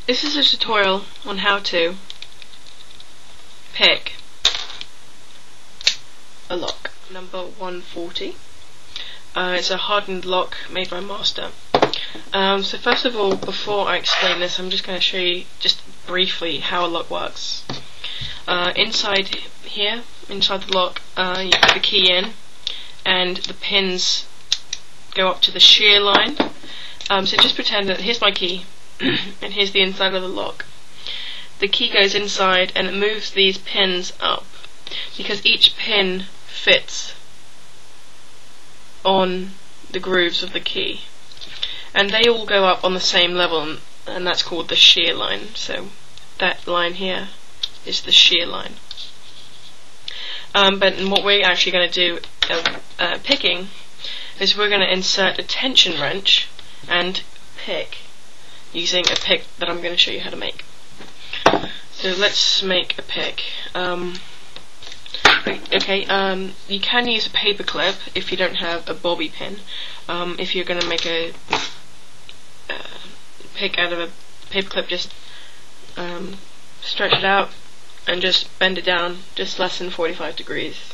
This is a tutorial on how to pick a lock. Number 140. It's a hardened lock made by Master. So first of all, before I explain this, I'm just going to show you just briefly how a lock works. Inside here, inside the lock, you put the key in, and the pins go up to the shear line. So just pretend that here's my key, and here's the inside of the lock. The key goes inside and it moves these pins up, because each pin fits on the grooves of the key, and they all go up on the same level, and that's called the shear line. So that line here is the shear line. But what we're actually going to do picking is we're going to insert a tension wrench and pick using a pick that I'm going to show you how to make. So let's make a pick. You can use a paper clip if you don't have a bobby pin. If you're going to make a pick out of a paper clip, just stretch it out and just bend it down just less than 45 degrees,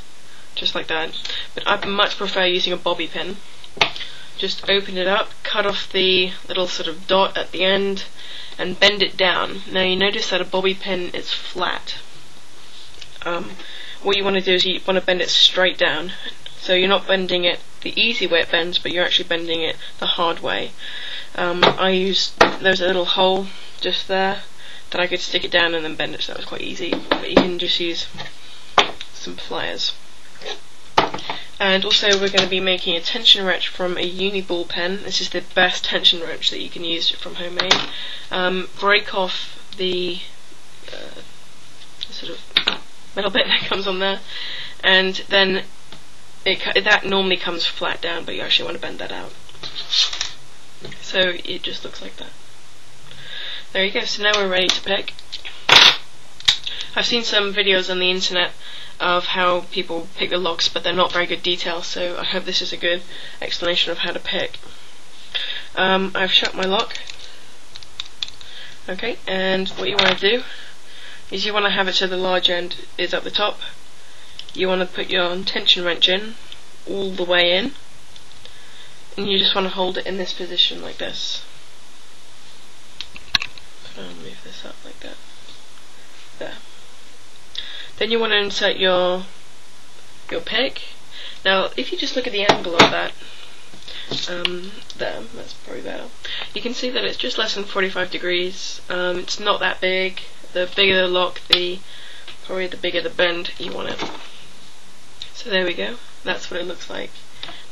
just like that. But I much prefer using a bobby pin. Just open it up, cut off the little sort of dot at the end, and bend it down. Now you notice that a bobby pin is flat. What you want to do is you want to bend it straight down. So you're not bending it the easy way it bends, but you're actually bending it the hard way. There's a little hole just there that I could stick it down and then bend it, so that was quite easy. But you can just use some pliers. And also we're going to be making a tension wrench from a uni ball pen. This is the best tension wrench that you can use from homemade. Break off the sort of metal bit that comes on there, and then that normally comes flat down, but you actually want to bend that out. So it just looks like that. There you go, so now we're ready to pick. I've seen some videos on the internet of how people pick the locks, but they're not very good details, so I hope this is a good explanation of how to pick. I've shut my lock. Okay, and what you want to do is you want to have it so the large end is at the top. You want to put your tension wrench in, all the way in, and you just want to hold it in this position like this. I'll move this up like that. There. Then you want to insert your pick. Now if you just look at the angle of that, there, that's probably better. You can see that it's just less than 45 degrees. It's not that big. The bigger the lock, probably the bigger the bend you want it. So there we go. That's what it looks like.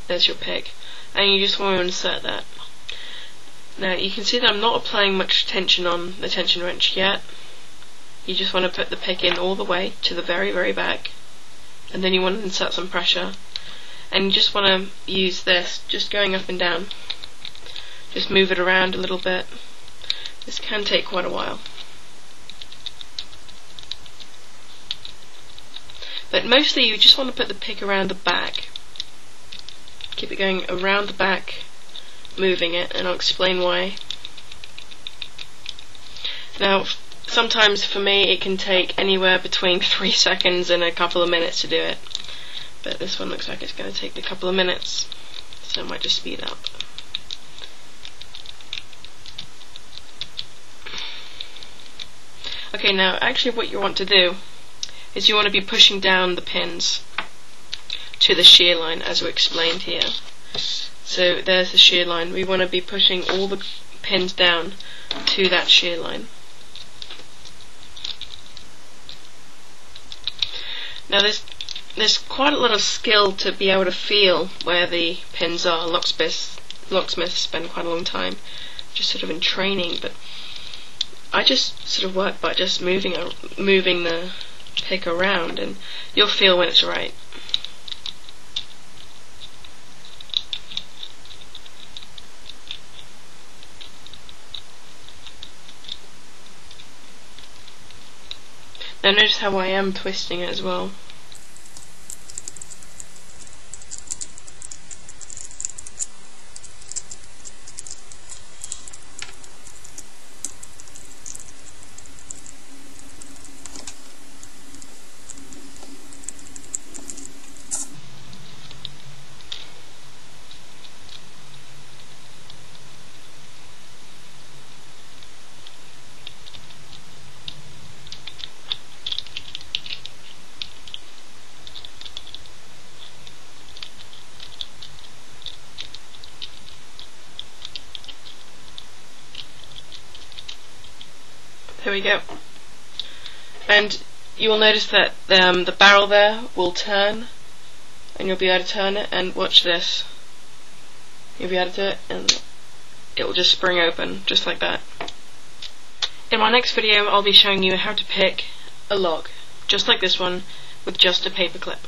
There's your pick, and you just want to insert that. Now you can see that I'm not applying much tension on the tension wrench yet. You just want to put the pick in all the way to the very, very back, and then you want to insert some pressure, and you just want to use this, just going up and down. Just move it around a little bit. This can take quite a while. But mostly you just want to put the pick around the back. Keep it going around the back, moving it, and I'll explain why. Now, sometimes for me it can take anywhere between 3 seconds and a couple of minutes to do it. But this one looks like it's going to take a couple of minutes, so I might just speed up. Okay, now actually what you want to do is you want to be pushing down the pins to the shear line, as we explained here. So there's the shear line. We want to be pushing all the pins down to that shear line. Now there's quite a lot of skill to be able to feel where the pins are. Locksmiths spend quite a long time just sort of in training, but I just sort of work by just moving the pick around, and you'll feel when it's right. Now notice how I am twisting it as well. There we go. And you will notice that the barrel there will turn, and you'll be able to turn it, and watch this. You'll be able to do it, and it will just spring open, just like that. In my next video, I'll be showing you how to pick a lock, just like this one, with just a paper clip.